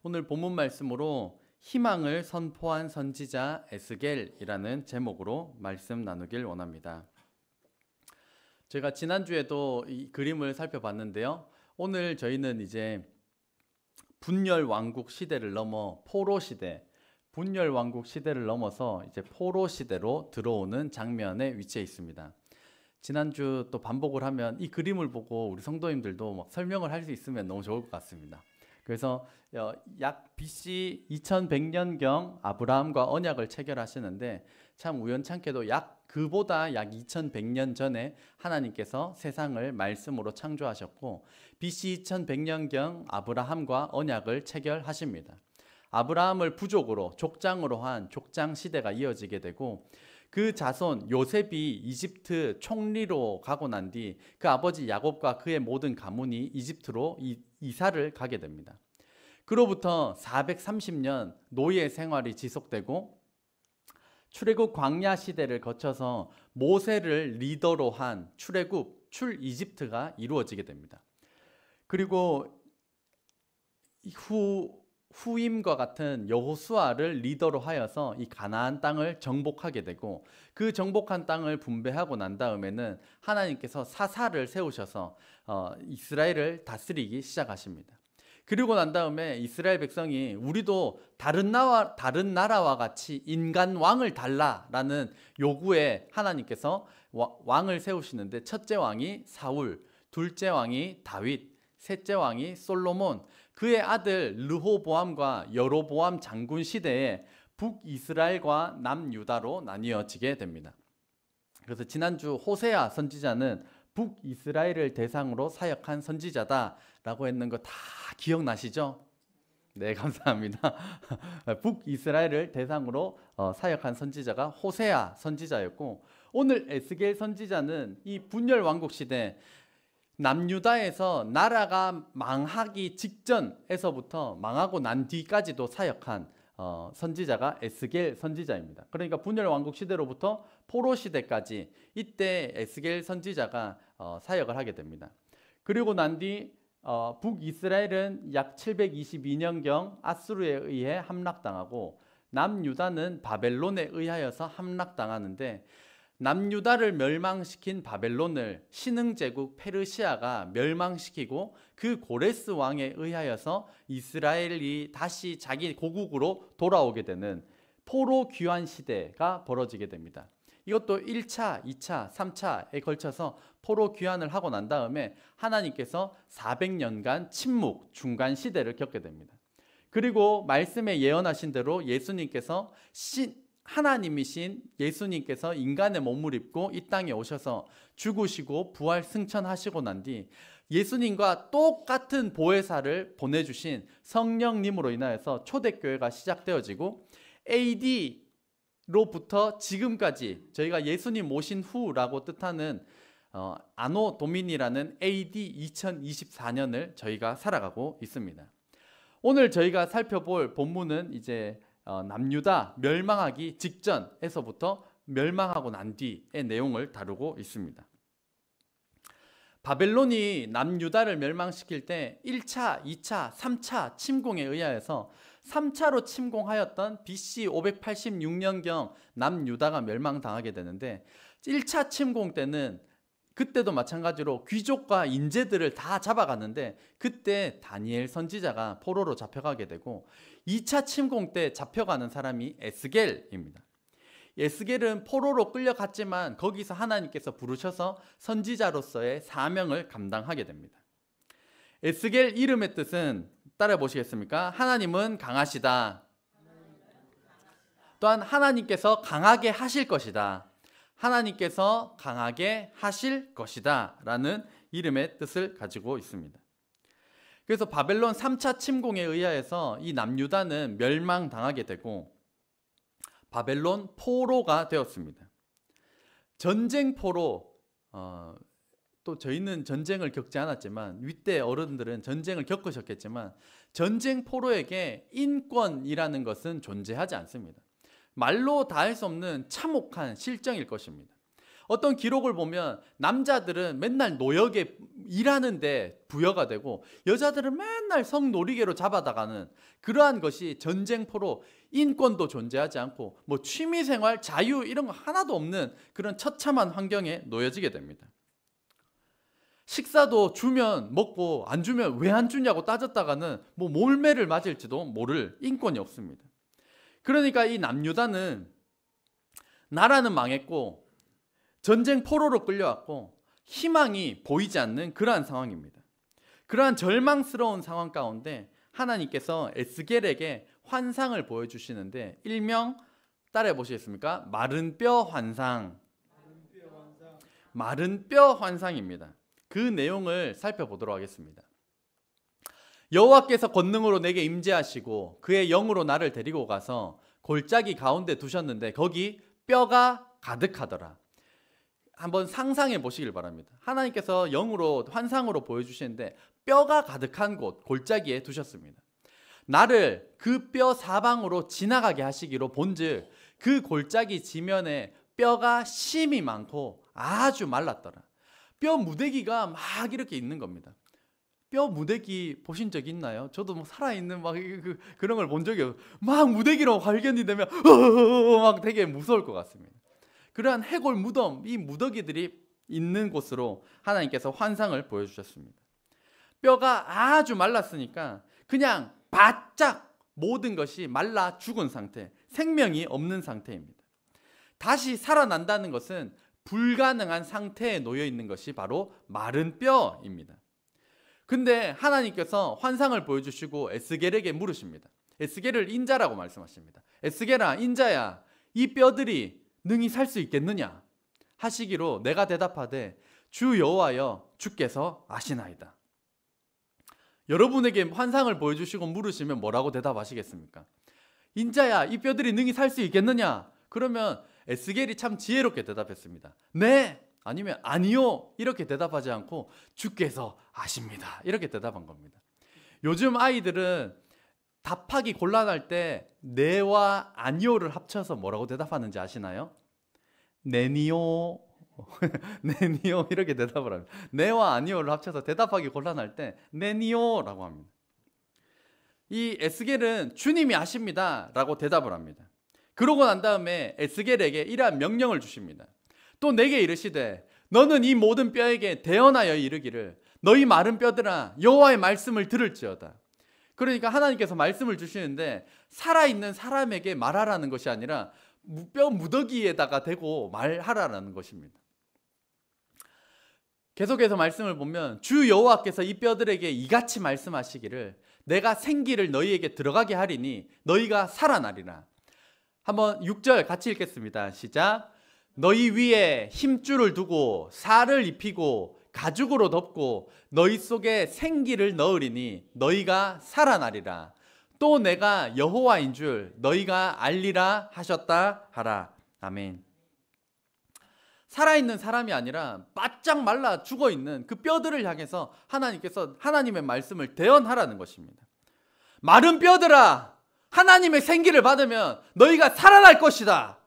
오늘 본문 말씀으로 희망을 선포한 선지자 에스겔이라는 제목으로 말씀 나누길 원합니다. 제가 지난주에도 이 그림을 살펴봤는데요. 오늘 저희는 이제 분열 왕국 시대를 넘어 포로 시대, 분열 왕국 시대를 넘어서 이제 포로 시대로 들어오는 장면에 위치해 있습니다. 지난주 또 반복을 하면 이 그림을 보고 우리 성도님들도 막 설명을 할 수 있으면 너무 좋을 것 같습니다. 그래서 약 BC 2100년경 아브라함과 언약을 체결하시는데 참 우연찮게도 그보다 약 2100년 전에 하나님께서 세상을 말씀으로 창조하셨고 BC 2100년경 아브라함과 언약을 체결하십니다. 아브라함을 부족으로 족장으로 한 족장 시대가 이어지게 되고 그 자손 요셉이 이집트 총리로 가고 난 뒤 그 아버지 야곱과 그의 모든 가문이 이집트로 이사를 가게 됩니다. 그로부터 430년 노예 생활이 지속되고 출애굽 광야 시대를 거쳐서 모세를 리더로 한 출 이집트가 이루어지게 됩니다. 그리고 후임과 같은 여호수아를 리더로 하여서 이 가나안 땅을 정복하게 되고 그 정복한 땅을 분배하고 난 다음에는 하나님께서 사사를 세우셔서 이스라엘을 다스리기 시작하십니다. 그리고 난 다음에 이스라엘 백성이 우리도 다른 나라와 같이 인간 왕을 달라라는 요구에 하나님께서 왕을 세우시는데 첫째 왕이 사울, 둘째 왕이 다윗, 셋째 왕이 솔로몬, 그의 아들 르호보암과 여로보암 장군 시대에 북이스라엘과 남유다로 나뉘어지게 됩니다. 그래서 지난주 호세아 선지자는 북이스라엘을 대상으로 사역한 선지자다라고 했는 거 다 기억나시죠? 네, 감사합니다. 북이스라엘을 대상으로 사역한 선지자가 호세아 선지자였고 오늘 에스겔 선지자는 이 분열 왕국 시대 남유다에서 나라가 망하기 직전에서부터 망하고 난 뒤까지도 사역한 선지자가 에스겔 선지자입니다. 그러니까 분열 왕국 시대로부터 포로 시대까지 이때 에스겔 선지자가 사역을 하게 됩니다. 그리고 난 뒤 북이스라엘은 약 722년경 아수르에 의해 함락당하고 남유다는 바벨론에 의하여서 함락당하는데 남유다를 멸망시킨 바벨론을 신흥제국 페르시아가 멸망시키고 그 고레스 왕에 의하여서 이스라엘이 다시 자기 고국으로 돌아오게 되는 포로 귀환 시대가 벌어지게 됩니다. 이것도 1차, 2차, 3차에 걸쳐서 포로 귀환을 하고 난 다음에 하나님께서 400년간 침묵, 중간 시대를 겪게 됩니다. 그리고 말씀에 예언하신 대로 예수님께서 하나님이신 예수님께서 인간의 몸을 입고 이 땅에 오셔서 죽으시고 부활 승천하시고 난 뒤 예수님과 똑같은 보혜사를 보내주신 성령님으로 인하여서 초대교회가 시작되어지고 AD로부터 지금까지 저희가 예수님 오신 후라고 뜻하는 아노 도미니라는 AD 2024년을 저희가 살아가고 있습니다. 오늘 저희가 살펴볼 본문은 이제 남유다 멸망하기 직전에서부터 멸망하고 난 뒤의 내용을 다루고 있습니다. 바벨론이 남유다를 멸망시킬 때 1차, 2차, 3차 침공에 의하여서 3차로 침공하였던 BC 586년경 남유다가 멸망당하게 되는데 1차 침공 때는 그때도 마찬가지로 귀족과 인재들을 다 잡아갔는데 그때 다니엘 선지자가 포로로 잡혀가게 되고 2차 침공 때 잡혀가는 사람이 에스겔입니다. 에스겔은 포로로 끌려갔지만 거기서 하나님께서 부르셔서 선지자로서의 사명을 감당하게 됩니다. 에스겔 이름의 뜻은 따라 보시겠습니까? 하나님은 강하시다. 또한 하나님께서 강하게 하실 것이다. 하나님께서 강하게 하실 것이다 라는 이름의 뜻을 가지고 있습니다. 그래서 바벨론 3차 침공에 의하여서 이 남유다는 멸망당하게 되고 바벨론 포로가 되었습니다. 전쟁 포로, 또 저희는 전쟁을 겪지 않았지만 윗대 어른들은 전쟁을 겪으셨겠지만 전쟁 포로에게 인권이라는 것은 존재하지 않습니다. 말로 다 할 수 없는 참혹한 실정일 것입니다. 어떤 기록을 보면 남자들은 맨날 노역에 일하는데 부여가 되고 여자들은 맨날 성놀이개로 잡아다가는 그러한 것이 전쟁포로 인권도 존재하지 않고 뭐 취미생활, 자유 이런 거 하나도 없는 그런 처참한 환경에 놓여지게 됩니다. 식사도 주면 먹고 안 주면 왜 안 주냐고 따졌다가는 뭐 몰매를 맞을지도 모를 인권이 없습니다. 그러니까 이 남유다는 나라는 망했고 전쟁 포로로 끌려왔고 희망이 보이지 않는 그러한 상황입니다. 그러한 절망스러운 상황 가운데 하나님께서 에스겔에게 환상을 보여주시는데 일명 따라해 보시겠습니까? 마른 뼈 환상. 마른 뼈 환상입니다. 그 내용을 살펴보도록 하겠습니다. 여호와께서 권능으로 내게 임재하시고 그의 영으로 나를 데리고 가서 골짜기 가운데 두셨는데 거기 뼈가 가득하더라. 한번 상상해 보시길 바랍니다. 하나님께서 영으로 환상으로 보여주시는데 뼈가 가득한 곳 골짜기에 두셨습니다. 나를 그 뼈 사방으로 지나가게 하시기로 본즉 그 골짜기 지면에 뼈가 심이 많고 아주 말랐더라. 뼈 무대기가 막 이렇게 있는 겁니다. 뼈 무대기 보신 적 있나요? 저도 뭐 살아있는 막 그런 걸 본 적이 없어요. 막 무대기로 발견이 되면 막 되게 무서울 것 같습니다. 그러한 해골 무덤, 이 무더기들이 있는 곳으로 하나님께서 환상을 보여주셨습니다. 뼈가 아주 말랐으니까 그냥 바짝 모든 것이 말라 죽은 상태, 생명이 없는 상태입니다. 다시 살아난다는 것은 불가능한 상태에 놓여 있는 것이 바로 마른 뼈입니다. 근데 하나님께서 환상을 보여주시고 에스겔에게 물으십니다. 에스겔을 인자라고 말씀하십니다. 에스겔아, 인자야, 이 뼈들이 능히 살 수 있겠느냐 하시기로 내가 대답하되 주 여호와여 주께서 아시나이다. 여러분에게 환상을 보여주시고 물으시면 뭐라고 대답하시겠습니까? 인자야, 이 뼈들이 능히 살 수 있겠느냐? 그러면 에스겔이 참 지혜롭게 대답했습니다. 네, 아니면 아니요 이렇게 대답하지 않고 주께서 아십니다 이렇게 대답한 겁니다. 요즘 아이들은 답하기 곤란할 때 네와 아니오를 합쳐서 뭐라고 대답하는지 아시나요? 네니오 네니오 이렇게 대답을 합니다. 네와 아니오를 합쳐서 대답하기 곤란할 때 네니오라고 합니다. 이 에스겔은 주님이 아십니다 라고 대답을 합니다. 그러고 난 다음에 에스겔에게 이러한 명령을 주십니다. 또 내게 이르시되 너는 이 모든 뼈에게 대언하여 이르기를 너희 마른 뼈들아 여호와의 말씀을 들을지어다. 그러니까 하나님께서 말씀을 주시는데 살아있는 사람에게 말하라는 것이 아니라 뼈 무더기에다가 대고 말하라는 것입니다. 계속해서 말씀을 보면 주 여호와께서 이 뼈들에게 이같이 말씀하시기를 내가 생기를 너희에게 들어가게 하리니 너희가 살아나리라. 한번 6절 같이 읽겠습니다. 시작. 너희 위에 힘줄을 두고 살을 입히고 가죽으로 덮고 너희 속에 생기를 넣으리니 너희가 살아나리라. 또 내가 여호와인 줄 너희가 알리라 하셨다 하라. 아멘. 살아있는 사람이 아니라 바짝 말라 죽어있는 그 뼈들을 향해서 하나님께서 하나님의 말씀을 대언하라는 것입니다. 마른 뼈들아, 하나님의 생기를 받으면 너희가 살아날 것이다.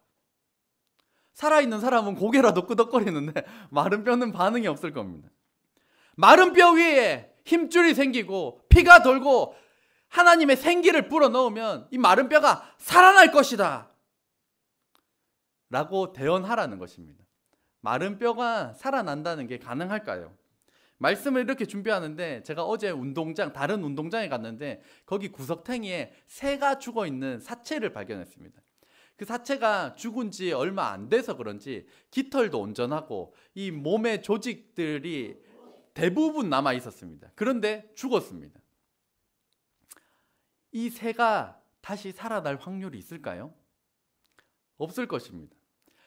살아있는 사람은 고개라도 끄덕거리는데 마른 뼈는 반응이 없을 겁니다. 마른 뼈 위에 힘줄이 생기고 피가 돌고 하나님의 생기를 불어넣으면 이 마른 뼈가 살아날 것이다 라고 대언하라는 것입니다. 마른 뼈가 살아난다는 게 가능할까요? 말씀을 이렇게 준비하는데 제가 어제 다른 운동장에 갔는데 거기 구석탱이에 새가 죽어있는 사체를 발견했습니다. 그 사체가 죽은 지 얼마 안 돼서 그런지 깃털도 온전하고 이 몸의 조직들이 대부분 남아 있었습니다. 그런데 죽었습니다. 이 새가 다시 살아날 확률이 있을까요? 없을 것입니다.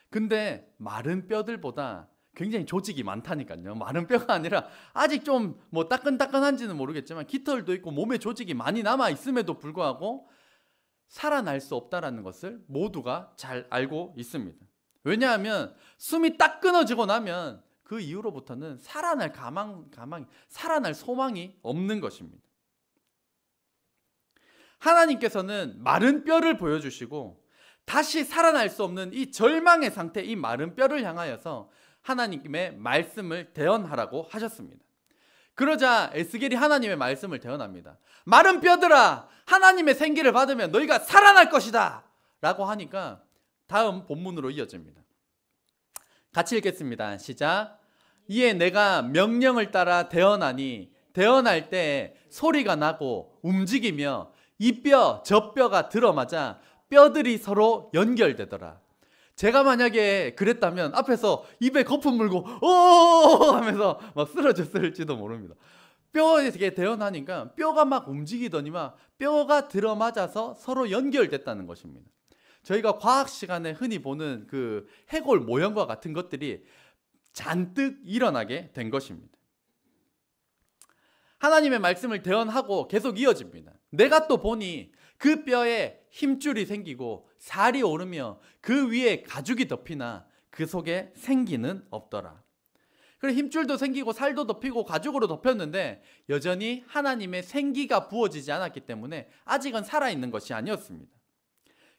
근데 마른 뼈들보다 굉장히 조직이 많다니까요. 마른 뼈가 아니라 아직 좀 뭐 따끈따끈한지는 모르겠지만 깃털도 있고 몸에 조직이 많이 남아 있음에도 불구하고 살아날 수 없다는 것을 모두가 잘 알고 있습니다. 왜냐하면 숨이 딱 끊어지고 나면 그 이후로부터는 살아날 살아날 소망이 없는 것입니다. 하나님께서는 마른 뼈를 보여주시고 다시 살아날 수 없는 이 절망의 상태, 이 마른 뼈를 향하여서 하나님의 말씀을 대언하라고 하셨습니다. 그러자 에스겔이 하나님의 말씀을 대언합니다. 마른 뼈들아, 하나님의 생기를 받으면 너희가 살아날 것이다 라고 하니까 다음 본문으로 이어집니다. 같이 읽겠습니다. 시작. 이에 내가 명령을 따라 대언하니 대언할 때 소리가 나고 움직이며 이 뼈 저 뼈가 들어맞아 뼈들이 서로 연결되더라. 제가 만약에 그랬다면 앞에서 입에 거품 물고 오 하면서 막 쓰러졌을지도 모릅니다. 뼈에 대언하니까 뼈가 막 움직이더니만 뼈가 들어맞아서 서로 연결됐다는 것입니다. 저희가 과학 시간에 흔히 보는 그 해골 모형과 같은 것들이 잔뜩 일어나게 된 것입니다. 하나님의 말씀을 대언하고 계속 이어집니다. 내가 또 보니 그 뼈에 힘줄이 생기고 살이 오르며 그 위에 가죽이 덮이나 그 속에 생기는 없더라. 그래, 힘줄도 생기고 살도 덮이고 가죽으로 덮였는데 여전히 하나님의 생기가 부어지지 않았기 때문에 아직은 살아있는 것이 아니었습니다.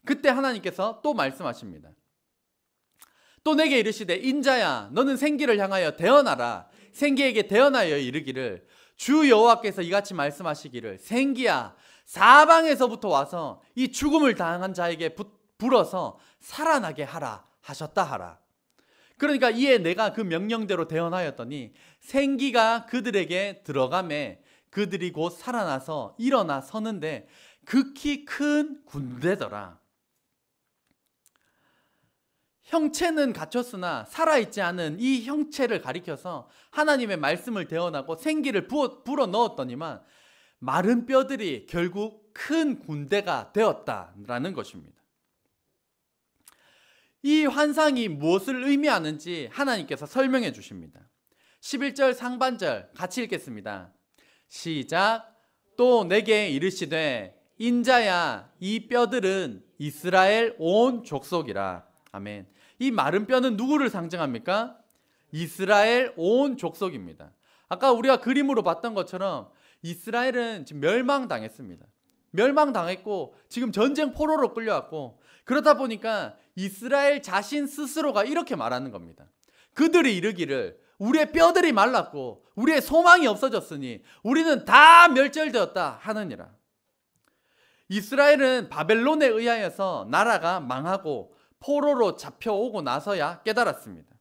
그때 하나님께서 또 말씀하십니다. 또 내게 이르시되 인자야 너는 생기를 향하여 대언하라. 생기에게 대언하여 이르기를 주 여호와께서 이같이 말씀하시기를 생기야 사방에서부터 와서 이 죽음을 당한 자에게 불어서 살아나게 하라 하셨다 하라. 그러니까 이에 내가 그 명령대로 대언하였더니 생기가 그들에게 들어가매 그들이 곧 살아나서 일어나 서는데 극히 큰 군대더라. 형체는 갇혔으나 살아있지 않은 이 형체를 가리켜서 하나님의 말씀을 대언하고 생기를 불어 넣었더니만 마른 뼈들이 결국 큰 군대가 되었다라는 것입니다. 이 환상이 무엇을 의미하는지 하나님께서 설명해 주십니다. 11절 상반절 같이 읽겠습니다. 시작. 또 내게 이르시되 인자야 이 뼈들은 이스라엘 온 족속이라. 아멘. 이 마른 뼈는 누구를 상징합니까? 이스라엘 온 족속입니다. 아까 우리가 그림으로 봤던 것처럼 이스라엘은 지금 멸망당했습니다. 멸망당했고 지금 전쟁 포로로 끌려왔고 그러다 보니까 이스라엘 자신 스스로가 이렇게 말하는 겁니다. 그들이 이르기를 우리의 뼈들이 말랐고 우리의 소망이 없어졌으니 우리는 다 멸절되었다 하느니라. 이스라엘은 바벨론에 의하여서 나라가 망하고 포로로 잡혀오고 나서야 깨달았습니다.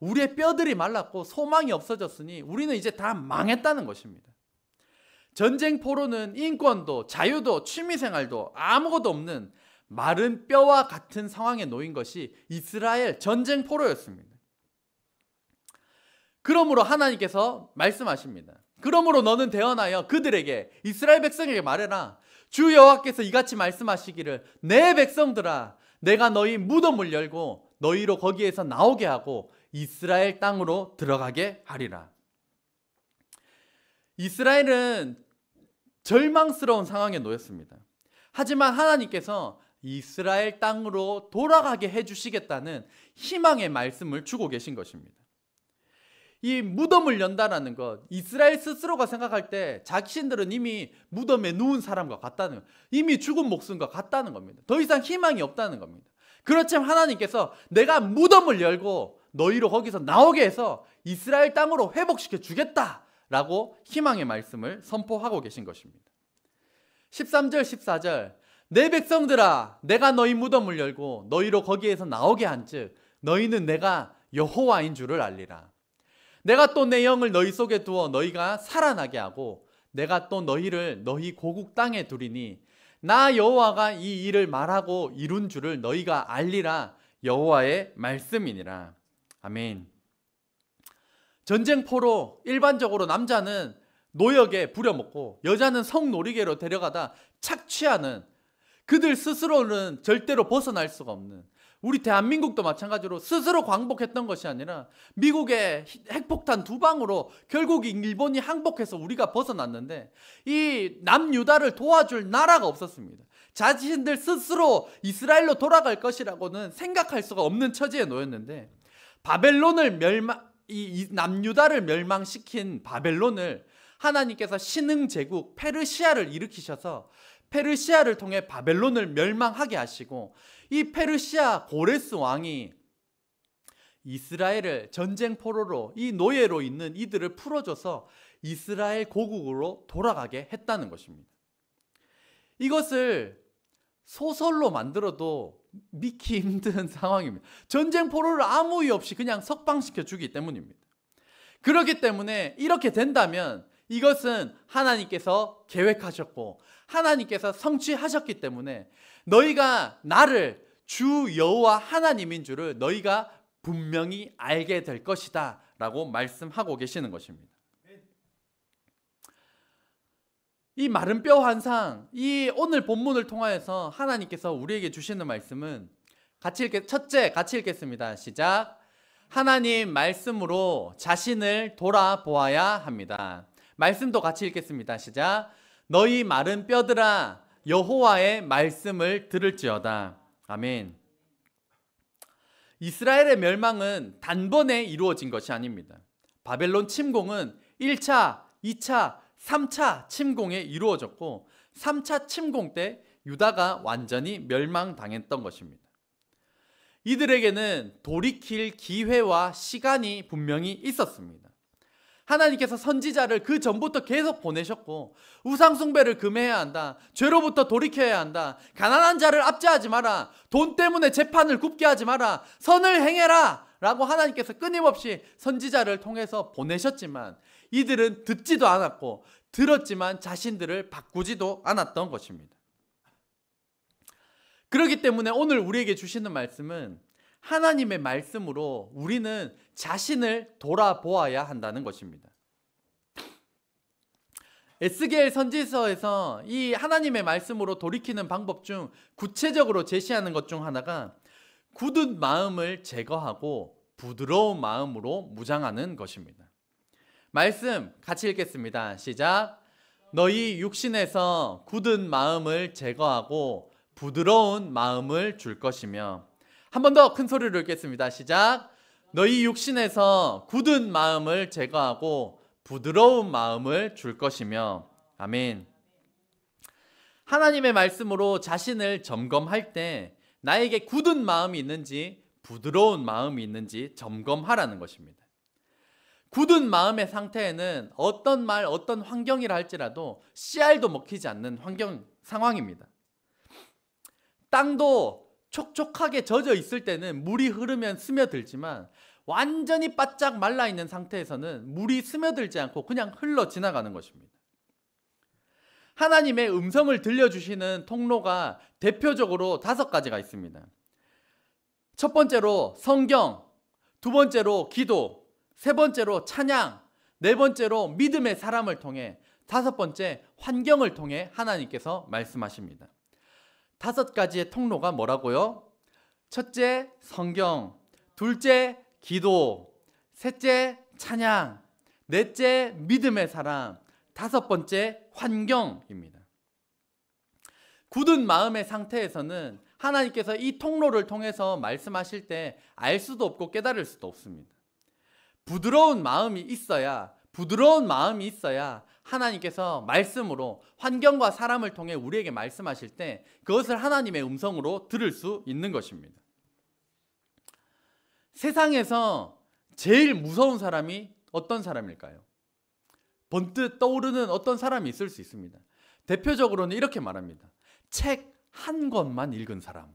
우리의 뼈들이 말랐고 소망이 없어졌으니 우리는 이제 다 망했다는 것입니다. 전쟁 포로는 인권도 자유도 취미생활도 아무것도 없는 마른 뼈와 같은 상황에 놓인 것이 이스라엘 전쟁 포로였습니다. 그러므로 하나님께서 말씀하십니다. 그러므로 너는 대언하여 그들에게 이스라엘 백성에게 말해라. 주 여호와께서 이같이 말씀하시기를 내 백성들아 내가 너희 무덤을 열고 너희로 거기에서 나오게 하고 이스라엘 땅으로 들어가게 하리라. 이스라엘은 절망스러운 상황에 놓였습니다. 하지만 하나님께서 이스라엘 땅으로 돌아가게 해주시겠다는 희망의 말씀을 주고 계신 것입니다. 이 무덤을 연다라는 것, 이스라엘 스스로가 생각할 때 자신들은 이미 무덤에 누운 사람과 같다는, 이미 죽은 목숨과 같다는 겁니다. 더 이상 희망이 없다는 겁니다. 그렇지만 하나님께서 내가 무덤을 열고 너희로 거기서 나오게 해서 이스라엘 땅으로 회복시켜 주겠다라고 희망의 말씀을 선포하고 계신 것입니다. 13절 14절 내 백성들아 내가 너희 무덤을 열고 너희로 거기에서 나오게 한즉 너희는 내가 여호와인 줄을 알리라. 내가 또 내 영을 너희 속에 두어 너희가 살아나게 하고 내가 또 너희를 너희 고국 땅에 두리니 나 여호와가 이 일을 말하고 이룬 줄을 너희가 알리라. 여호와의 말씀이니라. 아멘. 전쟁 포로 일반적으로 남자는 노역에 부려먹고 여자는 성놀이개로 데려가다 착취하는, 그들 스스로는 절대로 벗어날 수가 없는, 우리 대한민국도 마찬가지로 스스로 광복했던 것이 아니라 미국의 핵폭탄 2방으로 결국 일본이 항복해서 우리가 벗어났는데 이 남유다를 도와줄 나라가 없었습니다. 자신들 스스로 이스라엘로 돌아갈 것이라고는 생각할 수가 없는 처지에 놓였는데 바벨론을 이 남유다를 멸망시킨 바벨론을 하나님께서 신흥 제국 페르시아를 일으키셔서 페르시아를 통해 바벨론을 멸망하게 하시고 이 페르시아 고레스 왕이 이스라엘을 전쟁 포로로 이 노예로 있는 이들을 풀어줘서 이스라엘 고국으로 돌아가게 했다는 것입니다. 이것을 소설로 만들어도 믿기 힘든 상황입니다. 전쟁 포로를 아무 이유 없이 그냥 석방시켜 주기 때문입니다. 그렇기 때문에 이렇게 된다면 이것은 하나님께서 계획하셨고 하나님께서 성취하셨기 때문에 너희가 나를 주 여호와 하나님인 줄을 너희가 분명히 알게 될 것이다 라고 말씀하고 계시는 것입니다. 이 마른 뼈 환상, 이 오늘 본문을 통하여서 하나님께서 우리에게 주시는 말씀은 첫째 같이 읽겠습니다. 시작. 하나님 말씀으로 자신을 돌아보아야 합니다. 말씀도 같이 읽겠습니다. 시작. 너희 마른 뼈들아 여호와의 말씀을 들을지어다. 아멘. 이스라엘의 멸망은 단번에 이루어진 것이 아닙니다. 바벨론 침공은 1차, 2차, 3차 침공에 이루어졌고 3차 침공 때 유다가 완전히 멸망당했던 것입니다. 이들에게는 돌이킬 기회와 시간이 분명히 있었습니다. 하나님께서 선지자를 그 전부터 계속 보내셨고 우상숭배를 금해야 한다. 죄로부터 돌이켜야 한다. 가난한 자를 압제하지 마라. 돈 때문에 재판을 굽게 하지 마라. 선을 행해라 라고 하나님께서 끊임없이 선지자를 통해서 보내셨지만 이들은 듣지도 않았고 들었지만 자신들을 바꾸지도 않았던 것입니다. 그렇기 때문에 오늘 우리에게 주시는 말씀은 하나님의 말씀으로 우리는 자신을 돌아보아야 한다는 것입니다. 에스겔 선지서에서 이 하나님의 말씀으로 돌이키는 방법 중 구체적으로 제시하는 것 중 하나가 굳은 마음을 제거하고 부드러운 마음으로 무장하는 것입니다. 말씀 같이 읽겠습니다. 시작. 너희 육신에서 굳은 마음을 제거하고 부드러운 마음을 줄 것이며. 한 번 더 큰 소리로 읽겠습니다. 시작. 너희 육신에서 굳은 마음을 제거하고 부드러운 마음을 줄 것이며. 아멘. 하나님의 말씀으로 자신을 점검할 때 나에게 굳은 마음이 있는지 부드러운 마음이 있는지 점검하라는 것입니다. 굳은 마음의 상태에는 어떤 말, 어떤 환경이라 할지라도 씨알도 먹히지 않는 상황입니다. 땅도 촉촉하게 젖어 있을 때는 물이 흐르면 스며들지만 완전히 바짝 말라 있는 상태에서는 물이 스며들지 않고 그냥 흘러 지나가는 것입니다. 하나님의 음성을 들려주시는 통로가 대표적으로 5가지가 있습니다. 첫 번째로 성경, 두 번째로 기도, 세 번째로 찬양, 네 번째로 믿음의 사람을 통해, 5번째 환경을 통해 하나님께서 말씀하십니다. 5가지의 통로가 뭐라고요? 첫째 성경, 둘째 기도, 셋째 찬양, 넷째 믿음의 사람, 5번째 환경입니다. 굳은 마음의 상태에서는 하나님께서 이 통로를 통해서 말씀하실 때 알 수도 없고 깨달을 수도 없습니다. 부드러운 마음이 있어야 하나님께서 말씀으로 환경과 사람을 통해 우리에게 말씀하실 때 그것을 하나님의 음성으로 들을 수 있는 것입니다. 세상에서 제일 무서운 사람이 어떤 사람일까요? 번뜩 떠오르는 어떤 사람이 있을 수 있습니다. 대표적으로는 이렇게 말합니다. 책 한 권만 읽은 사람.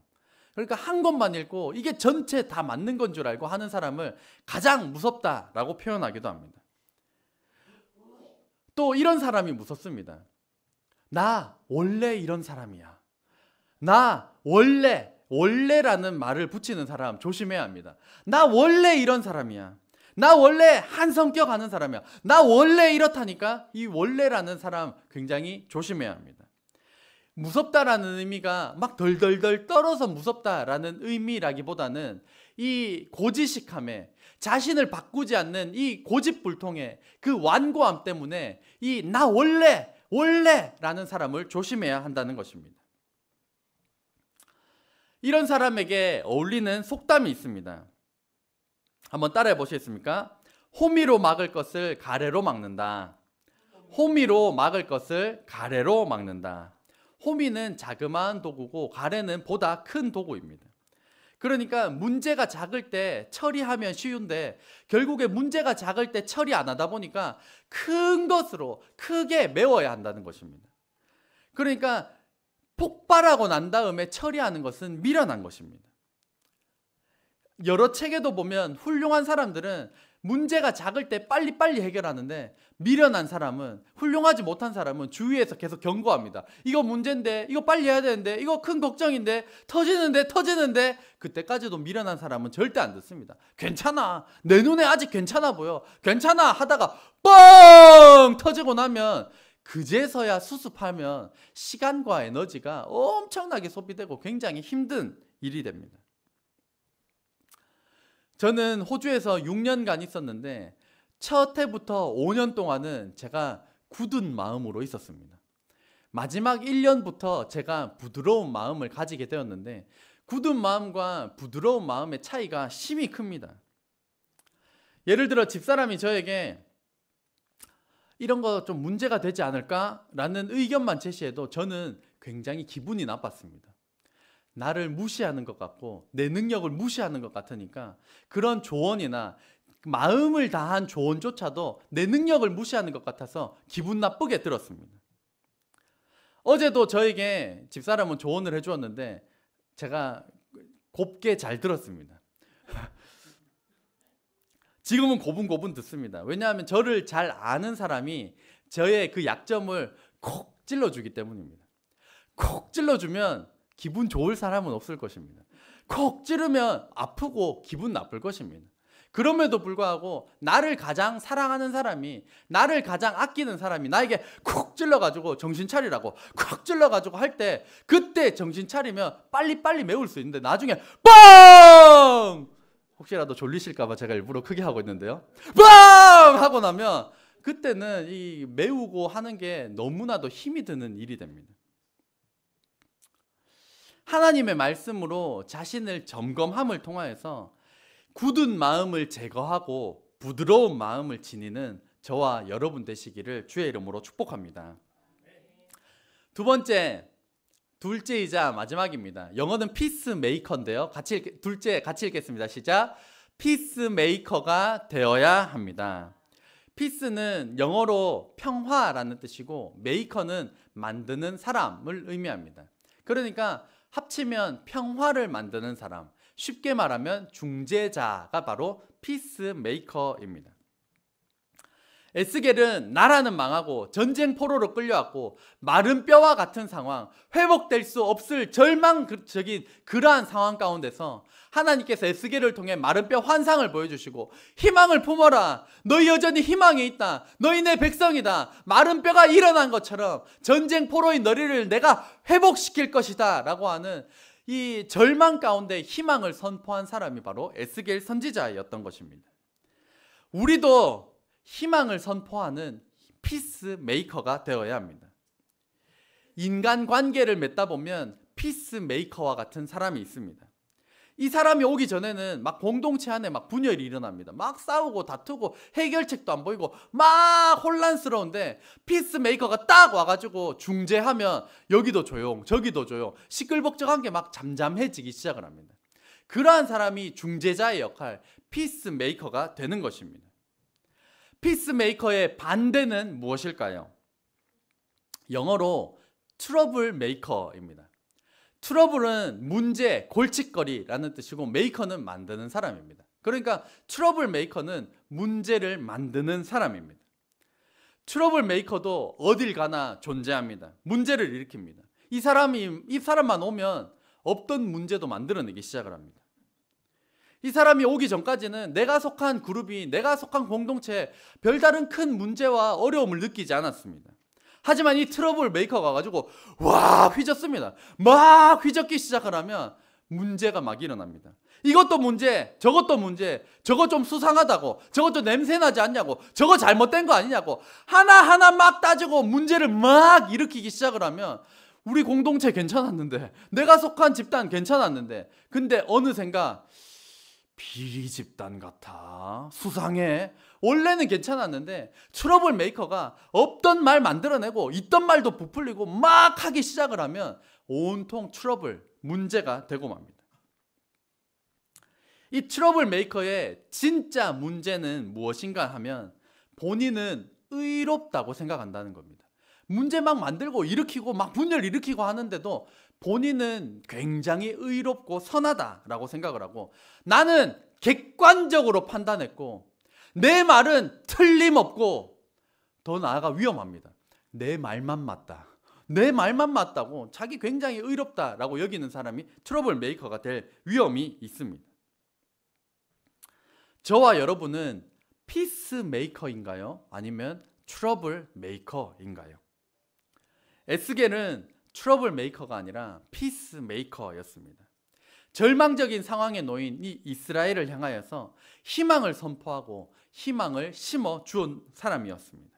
그러니까 한 권만 읽고 이게 전체 다 맞는 건 줄 알고 하는 사람을 가장 무섭다라고 표현하기도 합니다. 또 이런 사람이 무섭습니다. 나 원래 이런 사람이야. 나 원래라는 말을 붙이는 사람 조심해야 합니다. 나 원래 이런 사람이야. 나 원래 한 성격 하는 사람이야. 나 원래 이렇다니까. 이 원래라는 사람 굉장히 조심해야 합니다. 무섭다라는 의미가 막 덜덜덜 떨어서 무섭다라는 의미라기보다는 이 고지식함에 자신을 바꾸지 않는 이 고집불통에 그 완고함 때문에 이 나 원래라는 사람을 조심해야 한다는 것입니다. 이런 사람에게 어울리는 속담이 있습니다. 한번 따라해 보시겠습니까? 호미로 막을 것을 가래로 막는다. 호미로 막을 것을 가래로 막는다. 호미는 자그마한 도구고 가래는 보다 큰 도구입니다. 그러니까 문제가 작을 때 처리하면 쉬운데 결국에 문제가 작을 때 처리 안 하다 보니까 큰 것으로 크게 메워야 한다는 것입니다. 그러니까 폭발하고 난 다음에 처리하는 것은 미련한 것입니다. 여러 책에도 보면 훌륭한 사람들은 문제가 작을 때 빨리빨리 해결하는데 미련한 사람은, 훌륭하지 못한 사람은 주위에서 계속 경고합니다. 이거 문제인데, 이거 빨리 해야 되는데, 이거 큰 걱정인데, 터지는데 그때까지도 미련한 사람은 절대 안 듣습니다. 괜찮아, 내 눈에 아직 괜찮아 보여, 괜찮아 하다가 뻥 터지고 나면 그제서야 수습하면 시간과 에너지가 엄청나게 소비되고 굉장히 힘든 일이 됩니다. 저는 호주에서 6년간 있었는데 첫 해부터 5년 동안은 제가 굳은 마음으로 있었습니다. 마지막 1년부터 제가 부드러운 마음을 가지게 되었는데 굳은 마음과 부드러운 마음의 차이가 심히 큽니다. 예를 들어 집사람이 저에게 이런 거 좀 문제가 되지 않을까라는 의견만 제시해도 저는 굉장히 기분이 나빴습니다. 나를 무시하는 것 같고 내 능력을 무시하는 것 같으니까 그런 조언이나 마음을 다한 조언조차도 내 능력을 무시하는 것 같아서 기분 나쁘게 들었습니다. 어제도 저에게 집사람은 조언을 해주었는데 제가 곱게 잘 들었습니다. 지금은 고분고분 듣습니다. 왜냐하면 저를 잘 아는 사람이 저의 그 약점을 콕 찔러주기 때문입니다. 콕 찔러주면 기분 좋을 사람은 없을 것입니다. 콕 찌르면 아프고 기분 나쁠 것입니다. 그럼에도 불구하고 나를 가장 사랑하는 사람이, 나를 가장 아끼는 사람이 나에게 콕 찔러가지고 정신 차리라고 콕 찔러가지고 할 때 그때 정신 차리면 빨리빨리 메울 수 있는데 나중에 뻥! 혹시라도 졸리실까봐 제가 일부러 크게 하고 있는데요. 뻥! 하고 나면 그때는 이 메우고 하는 게 너무나도 힘이 드는 일이 됩니다. 하나님의 말씀으로 자신을 점검함을 통하여서 굳은 마음을 제거하고 부드러운 마음을 지니는 저와 여러분 되시기를 주의 이름으로 축복합니다. 두 번째, 둘째이자 마지막입니다. 영어는 피스메이커인데요. 둘째 같이 읽겠습니다. 시작. 피스메이커가 되어야 합니다. 피스는 영어로 평화라는 뜻이고 메이커는 만드는 사람을 의미합니다. 그러니까 합치면 평화를 만드는 사람, 쉽게 말하면 중재자가 바로 피스메이커입니다. 에스겔은 나라는 망하고 전쟁 포로로 끌려왔고 마른 뼈와 같은 상황, 회복될 수 없을 절망적인 그러한 상황 가운데서 하나님께서 에스겔을 통해 마른 뼈 환상을 보여주시고 희망을 품어라, 너희 여전히 희망이 있다, 너희 내 백성이다, 마른 뼈가 일어난 것처럼 전쟁 포로인 너희를 내가 회복시킬 것이다 라고 하는 이 절망 가운데 희망을 선포한 사람이 바로 에스겔 선지자였던 것입니다. 우리도 희망을 선포하는 피스메이커가 되어야 합니다. 인간관계를 맺다 보면 피스메이커와 같은 사람이 있습니다. 이 사람이 오기 전에는 막 공동체 안에 막 분열이 일어납니다. 막 싸우고 다투고 해결책도 안 보이고 막 혼란스러운데 피스메이커가 딱 와가지고 중재하면 여기도 조용 저기도 조용, 시끌벅적한 게 막 잠잠해지기 시작을 합니다. 그러한 사람이 중재자의 역할, 피스메이커가 되는 것입니다. 피스메이커의 반대는 무엇일까요? 영어로 트러블 메이커입니다. 트러블은 문제, 골칫거리라는 뜻이고 메이커는 만드는 사람입니다. 그러니까 트러블 메이커는 문제를 만드는 사람입니다. 트러블 메이커도 어딜 가나 존재합니다. 문제를 일으킵니다. 이 사람만 오면 없던 문제도 만들어내기 시작을 합니다. 이 사람이 오기 전까지는 내가 속한 그룹이, 내가 속한 공동체에 별다른 큰 문제와 어려움을 느끼지 않았습니다. 하지만 이 트러블 메이커가 와가지고 와 휘젓습니다. 막 휘젓기 시작을 하면 문제가 막 일어납니다. 이것도 문제, 저것도 문제, 저거 좀 수상하다고, 저것 좀 냄새나지 않냐고, 저거 잘못된 거 아니냐고 하나하나 막 따지고 문제를 막 일으키기 시작을 하면 우리 공동체 괜찮았는데, 내가 속한 집단 괜찮았는데, 근데 어느샌가 비리 집단 같아, 수상해. 원래는 괜찮았는데 트러블 메이커가 없던 말 만들어내고 있던 말도 부풀리고 막 하기 시작을 하면 온통 트러블, 문제가 되고 맙니다. 이 트러블 메이커의 진짜 문제는 무엇인가 하면 본인은 의롭다고 생각한다는 겁니다. 문제 막 만들고 일으키고 막 분열 일으키고 하는데도 본인은 굉장히 의롭고 선하다라고 생각을 하고, 나는 객관적으로 판단했고 내 말은 틀림없고 더 나아가 위험합니다. 내 말만 맞다. 내 말만 맞다고 자기 굉장히 의롭다라고 여기는 사람이 트러블 메이커가 될 위험이 있습니다. 저와 여러분은 피스 메이커인가요? 아니면 트러블 메이커인가요? 에스겔은 트러블 메이커가 아니라 피스 메이커였습니다. 절망적인 상황에 놓인 이 이스라엘을 향하여서 희망을 선포하고 희망을 심어 주온 사람이었습니다.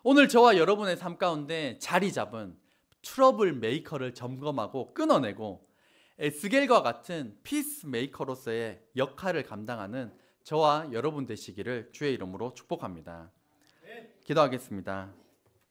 오늘 저와 여러분의 삶 가운데 자리 잡은 트러블 메이커를 점검하고 끊어내고 에스겔과 같은 피스 메이커로서의 역할을 감당하는 저와 여러분 되시기를 주의 이름으로 축복합니다. 기도하겠습니다.